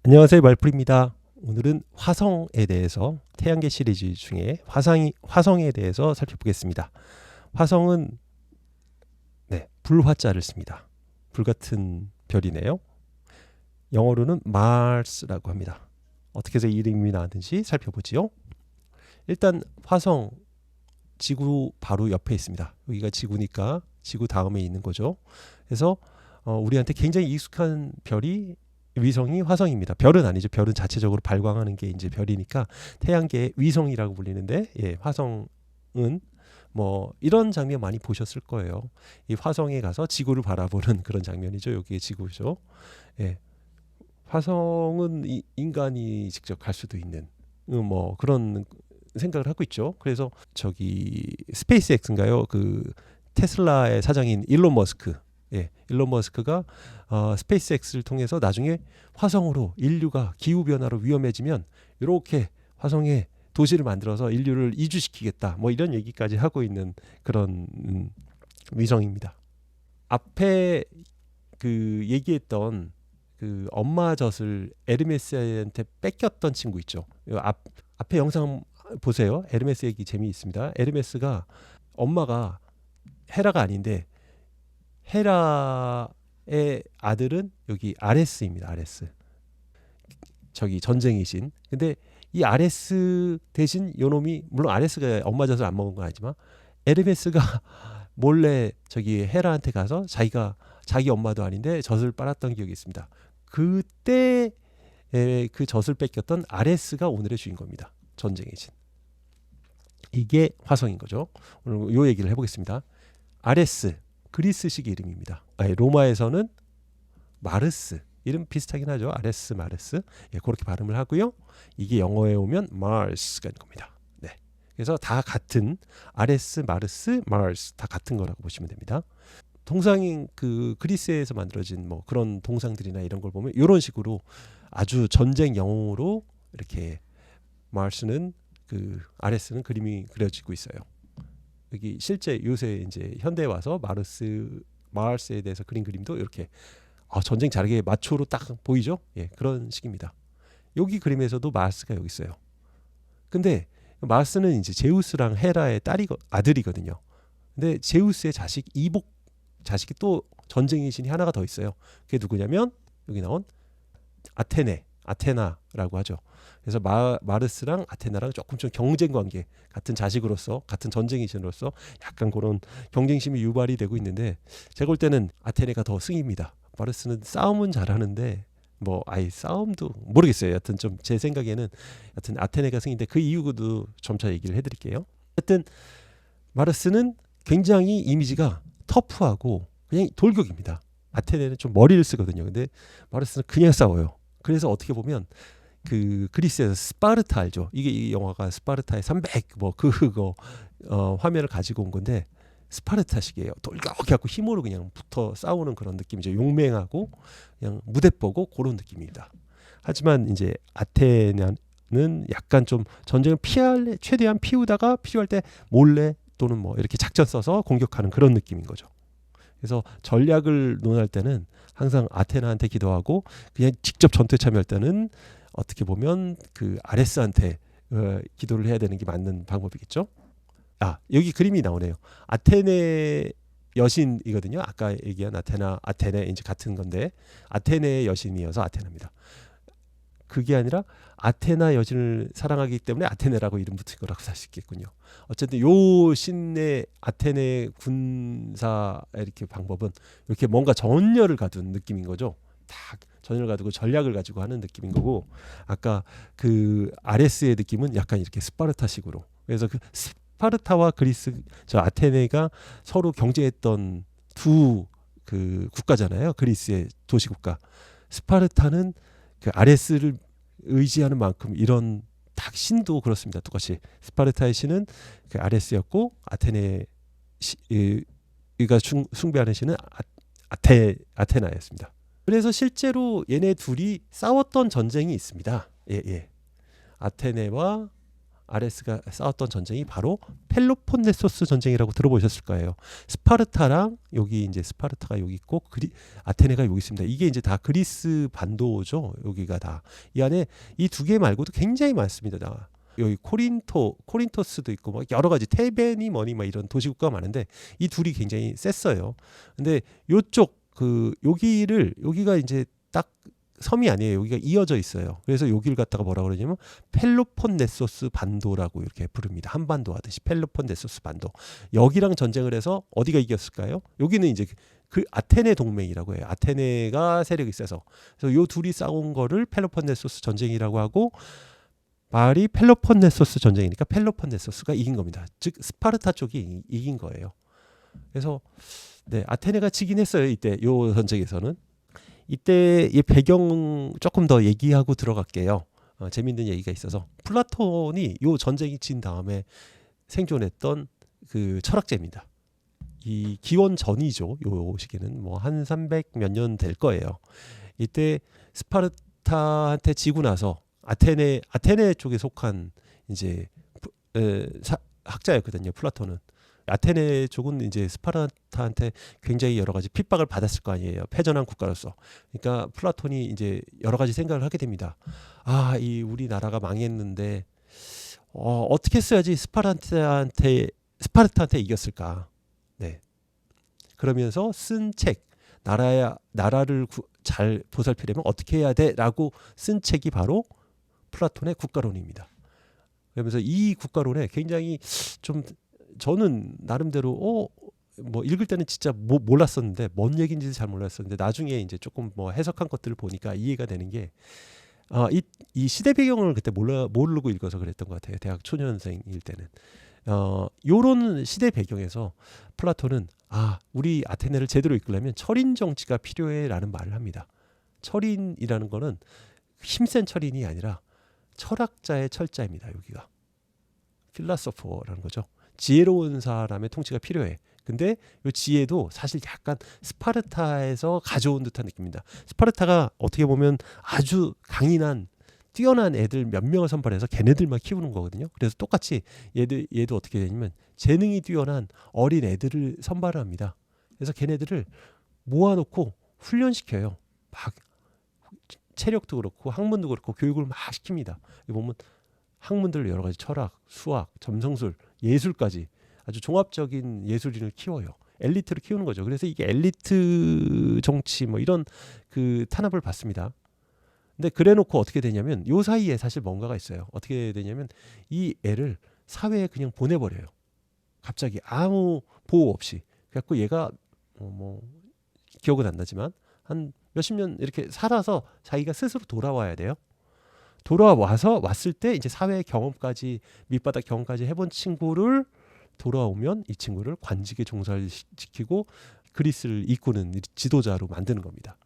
안녕하세요, 말풀입니다. 오늘은 화성에 대해서 태양계 시리즈 중에 화성에 대해서 살펴보겠습니다. 화성은 불화자를 씁니다. 불 같은 별이네요. 영어로는 Mars라고 합니다. 어떻게 해서 이름이 나왔는지 살펴보지요. 일단 화성, 지구 바로 옆에 있습니다. 여기가 지구니까 지구 다음에 있는 거죠. 그래서 우리한테 굉장히 익숙한 별이 위성이 화성입니다. 별은 아니죠. 별은 자체적으로 발광하는 게 이제 별이니까 태양계의 위성이라고 불리는데, 화성은 뭐 이런 장면 많이 보셨을 거예요. 이 화성에 가서 지구를 바라보는 그런 장면이죠. 여기에 지구죠. 예. 화성은 인간이 직접 갈 수도 있는 뭐 그런 생각을 하고 있죠. 그래서 저기 스페이스X인가요? 그 테슬라의 사장인 일론 머스크. 일론 머스크가 스페이스X를 통해서 나중에 화성으로 인류가 기후 변화로 위험해지면 이렇게 화성에 도시를 만들어서 인류를 이주시키겠다. 뭐 이런 얘기까지 하고 있는 그런 위성입니다. 앞에 그 얘기했던 그 엄마 젖을 에르메스한테 뺏겼던 친구 있죠. 앞에 영상 보세요. 에르메스 얘기 재미있습니다. 에르메스가 엄마가 헤라가 아닌데 헤라의 아들은 여기 아레스입니다. 아레스. 저기 전쟁이신. 근데 이 아레스 대신 요놈이 물론 아레스가 엄마 젖을 안 먹은 건 아니지만 에르메스가 몰래 저기 헤라한테 가서 자기 엄마도 아닌데 젖을 빨았던 기억이 있습니다. 그때 그 젖을 뺏겼던 아레스가 오늘의 주인공입니다. 전쟁의 신. 이게 화성인 거죠. 오늘 요 얘기를 해보겠습니다. 아레스, 그리스식 이름입니다. 로마에서는 마르스, 이름 비슷하긴 하죠. 아레스, 마르스. 그렇게 발음을 하고요. 이게 영어에 오면 마르스가 된 겁니다. 그래서 다 같은 아레스, 마르스, 마르스 다 같은 거라고 보시면 됩니다. 동상인 그 그리스에서 만들어진 뭐 그런 동상들이나 이런 걸 보면 이런 식으로 아주 전쟁 영웅으로 이렇게 마르스는 그 아레스는 그림이 그려지고 있어요. 여기 실제 요새 이제 현대에 와서 마르스에 대해서 그린 그림도 이렇게 전쟁 잘하게 마초로 딱 보이죠? 그런 식입니다. 여기 그림에서도 마르스가 여기 있어요. 근데 마르스는 이제 제우스랑 헤라의 아들이거든요. 근데 제우스의 자식이 또 전쟁의 신이 하나가 더 있어요. 그게 누구냐면 여기 나온 아테나라고 하죠. 그래서 마르스랑 아테나랑 조금 좀 경쟁 관계, 같은 자식으로서 같은 전쟁의 신으로서 약간 그런 경쟁심이 유발이 되고 있는데, 제가 볼 때는 아테네가 더 승입니다. 마르스는 싸움은 잘하는데 뭐 싸움도 모르겠어요. 여하튼 좀 제 생각에는 여하튼 아테네가 승인데 그 이유도 점차 얘기를 해드릴게요. 하여튼 마르스는 굉장히 이미지가 터프하고 그냥 돌격입니다. 아테네는 좀 머리를 쓰거든요. 근데 마르스는 그냥 싸워요. 그래서 어떻게 보면 그 그리스에서 스파르타 알죠? 이게 이 영화가 스파르타의 300 뭐 그거 화면을 가지고 온 건데 스파르타식이에요. 돌격해갖고 힘으로 그냥 붙어 싸우는 그런 느낌이죠. 용맹하고 그냥 무대 보고 그런 느낌입니다. 하지만 이제 아테네는 약간 좀 전쟁을 최대한 피우다가 필요할 때 몰래 또는 뭐 이렇게 작전 써서 공격하는 그런 느낌인 거죠. 그래서 전략을 논할 때는 항상 아테나한테 기도하고 그냥 직접 전투에 참여할 때는 어떻게 보면 그 아레스한테 기도를 해야 되는 게 맞는 방법이겠죠. 여기 그림이 나오네요. 아테네 여신이거든요. 아까 얘기한 아테네 이제 같은 건데 아테네의 여신이어서 아테나입니다. 그게 아니라 아테나 여신을 사랑하기 때문에 아테네라고 이름 붙인 거라고 할 수 있겠군요. 어쨌든 요 신의 아테네 군사 이렇게 방법은 이렇게 뭔가 전열을 가둔 느낌인 거죠. 딱 전열을 가두고 전략을 가지고 하는 느낌인 거고, 아까 그 아레스의 느낌은 약간 이렇게 스파르타식으로. 그래서 그 스파르타와 그리스 저 아테네가 서로 경쟁했던 두 그 국가잖아요. 그리스의 도시 국가. 스파르타는 그 아레스를 의지하는 만큼 이런 딱 신도 그렇습니다. 똑같이 스파르타의 신은 그 아레스였고 아테네가 숭배하는 신은 아테나였습니다. 그래서 실제로 얘네 둘이 싸웠던 전쟁이 있습니다. 아테네와 아레스가 싸웠던 전쟁이 바로 펠로폰네소스 전쟁이라고 들어보셨을 거예요. 스파르타랑 여기 이제 스파르타가 여기 있고 아테네가 여기 있습니다. 이게 이제 다 그리스 반도죠. 여기가 다. 이 안에 이 두 개 말고도 굉장히 많습니다. 다. 여기 코린토스도 있고 뭐 여러 가지 테베니 뭐니 막 이런 도시국가가 많은데 이 둘이 굉장히 셌어요. 근데 요쪽 여기가 이제 딱 섬이 아니에요. 여기가 이어져 있어요. 그래서 여기를 갖다가 뭐라 그러냐면 펠로폰네소스 반도라고 이렇게 부릅니다. 한반도 하듯이 펠로폰네소스 반도. 여기랑 전쟁을 해서 어디가 이겼을까요? 여기는 이제 그 아테네 동맹이라고 해요. 아테네가 세력이 있어서. 그래서 요 둘이 싸운 거를 펠로폰네소스 전쟁이라고 하고 말이 펠로폰네소스 전쟁이니까 펠로폰네소스가 이긴 겁니다. 즉 스파르타 쪽이 이긴 거예요. 그래서 네, 아테네가 지긴 했어요. 이때 요 전쟁에서는. 이때 이 배경 조금 더 얘기하고 들어갈게요. 재밌는 얘기가 있어서 플라톤이 요 전쟁이 진 다음에 생존했던 그 철학자입니다. 이 기원 전이죠. 요 시기는 뭐 한 300 몇 년 될 거예요. 이때 스파르타한테 지고 나서 아테네 쪽에 속한 이제 학자였거든요. 플라톤은. 아테네 쪽은 이제 스파르타한테 굉장히 여러 가지 핍박을 받았을 거 아니에요. 패전한 국가로서. 그러니까 플라톤이 이제 여러 가지 생각을 하게 됩니다. 이 우리나라가 망했는데 어떻게 써야지 스파르타한테 이겼을까? 네. 그러면서 쓴 책, 나라를 잘 보살피려면 어떻게 해야 돼라고 쓴 책이 바로 플라톤의 국가론입니다. 그러면서 이 국가론에 굉장히 좀 저는 나름대로 뭐 읽을 때는 진짜 몰랐었는데 뭔 얘기인지 잘 몰랐었는데 나중에 이제 조금 뭐 해석한 것들을 보니까 이해가 되는 게 이 시대 배경을 그때 모르고 읽어서 그랬던 것 같아요. 대학 초년생일 때는. 요런 시대 배경에서 플라톤은 우리 아테네를 제대로 이끌려면 철인 정치가 필요해라는 말을 합니다. 철인이라는 거는 힘센 철인이 아니라 철학자의 철자입니다. 여기가 필라소퍼라는 거죠. 지혜로운 사람의 통치가 필요해. 근데 이 지혜도 사실 약간 스파르타에서 가져온 듯한 느낌입니다. 스파르타가 어떻게 보면 아주 강인한 뛰어난 애들 몇 명을 선발해서 걔네들만 키우는 거거든요. 그래서 똑같이 얘도 어떻게 되냐면 재능이 뛰어난 어린 애들을 선발을 합니다. 그래서 걔네들을 모아놓고 훈련시켜요. 막 체력도 그렇고 학문도 그렇고 교육을 막 시킵니다. 보면 학문들 여러 가지 철학, 수학, 점성술, 예술까지 아주 종합적인 예술인을 키워요. 엘리트를 키우는 거죠. 그래서 이게 엘리트 정치 뭐 이런 그 탄압을 받습니다. 근데 그래놓고 어떻게 되냐면 요 사이에 사실 뭔가가 있어요. 어떻게 되냐면 이 애를 사회에 그냥 보내버려요. 갑자기 아무 보호 없이. 그래갖고 얘가 뭐 기억은 안 나지만 한 몇십 년 이렇게 살아서 자기가 스스로 돌아와야 돼요. 왔을 때 이제 사회 경험까지 밑바닥 경험까지 해본 친구를 돌아오면 이 친구를 관직에 종사를 시키고 그리스를 이끄는 지도자로 만드는 겁니다.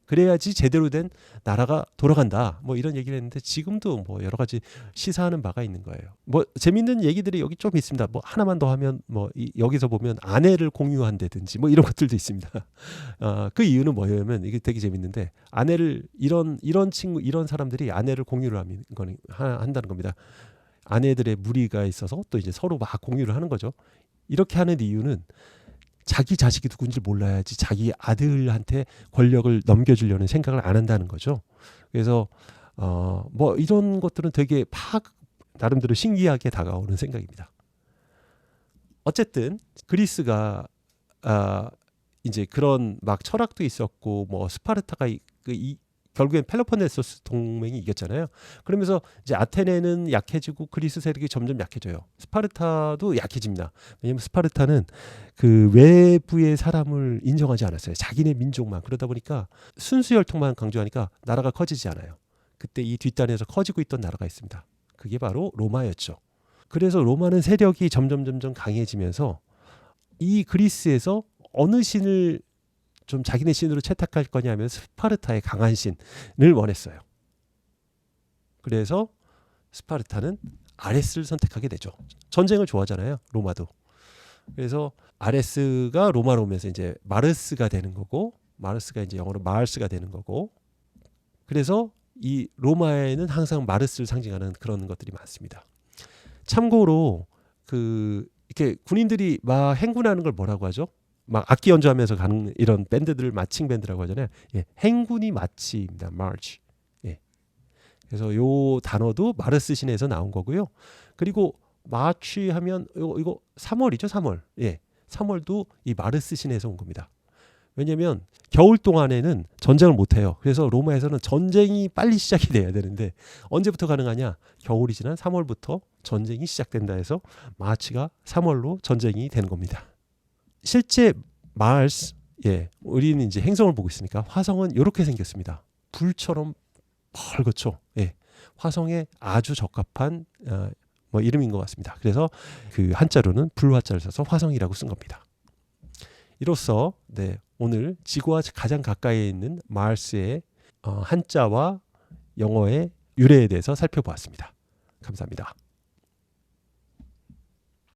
그래야지 제대로 된 나라가 돌아간다. 뭐 이런 얘기를 했는데 지금도 뭐 여러 가지 시사하는 바가 있는 거예요. 뭐 재밌는 얘기들이 여기 좀 있습니다. 뭐 하나만 더 하면 뭐 여기서 보면 아내를 공유한다든지 뭐 이런 것들도 있습니다. 그 이유는 뭐냐면 이게 되게 재밌는데 아내를 이런 사람들이 아내를 공유를 한다는 겁니다. 아내들의 무리가 있어서 또 이제 서로 막 공유를 하는 거죠. 이렇게 하는 이유는 자기 자식이 누군지 몰라야지 자기 아들한테 권력을 넘겨주려는 생각을 안 한다는 거죠. 그래서 뭐 이런 것들은 되게 나름대로 신기하게 다가오는 생각입니다. 어쨌든 그리스가 이제 그런 막 철학도 있었고 뭐 스파르타가 결국엔 펠로폰네소스 동맹이 이겼잖아요. 그러면서 이제 아테네는 약해지고 그리스 세력이 점점 약해져요. 스파르타도 약해집니다. 왜냐하면 스파르타는 그 외부의 사람을 인정하지 않았어요. 자기네 민족만. 그러다 보니까 순수 혈통만 강조하니까 나라가 커지지 않아요. 그때 이 뒷단에서 커지고 있던 나라가 있습니다. 그게 바로 로마였죠. 그래서 로마는 세력이 점점 강해지면서 이 그리스에서 어느 신을 좀 자기네 신으로 채택할 거냐면 스파르타의 강한 신을 원했어요. 그래서 스파르타는 아레스를 선택하게 되죠. 전쟁을 좋아하잖아요. 로마도. 그래서 아레스가 로마로 오면서 이제 마르스가 되는 거고 마르스가 이제 영어로 마을스가 되는 거고 그래서 이 로마에는 항상 마르스를 상징하는 그런 것들이 많습니다. 참고로 그 이렇게 군인들이 막 행군하는 걸 뭐라고 하죠? 막 악기 연주하면서 가는 이런 밴드들을 마칭 밴드라고 하잖아요. 예, 행군이 마치입니다. march. 예. 그래서 요 단어도 마르스 시내에서 나온 거고요. 그리고 마치 하면 이거 3월이죠, 3월. 예. 3월도 이 마르스 시내에서 온 겁니다. 왜냐면 겨울 동안에는 전쟁을 못 해요. 그래서 로마에서는 전쟁이 빨리 시작이 돼야 되는데 언제부터 가능하냐? 겨울이 지난 3월부터 전쟁이 시작된다 해서 마치가 3월로 전쟁이 되는 겁니다. 실제 마르스, 예, 우리는 이제 행성을 보고 있으니까 화성은 이렇게 생겼습니다. 불처럼 벌겋죠. 예, 화성에 아주 적합한 뭐 이름인 것 같습니다. 그래서 그 한자로는 불화자를 써서 화성이라고 쓴 겁니다. 이로써 네, 오늘 지구와 가장 가까이 있는 마르스의 한자와 영어의 유래에 대해서 살펴보았습니다. 감사합니다.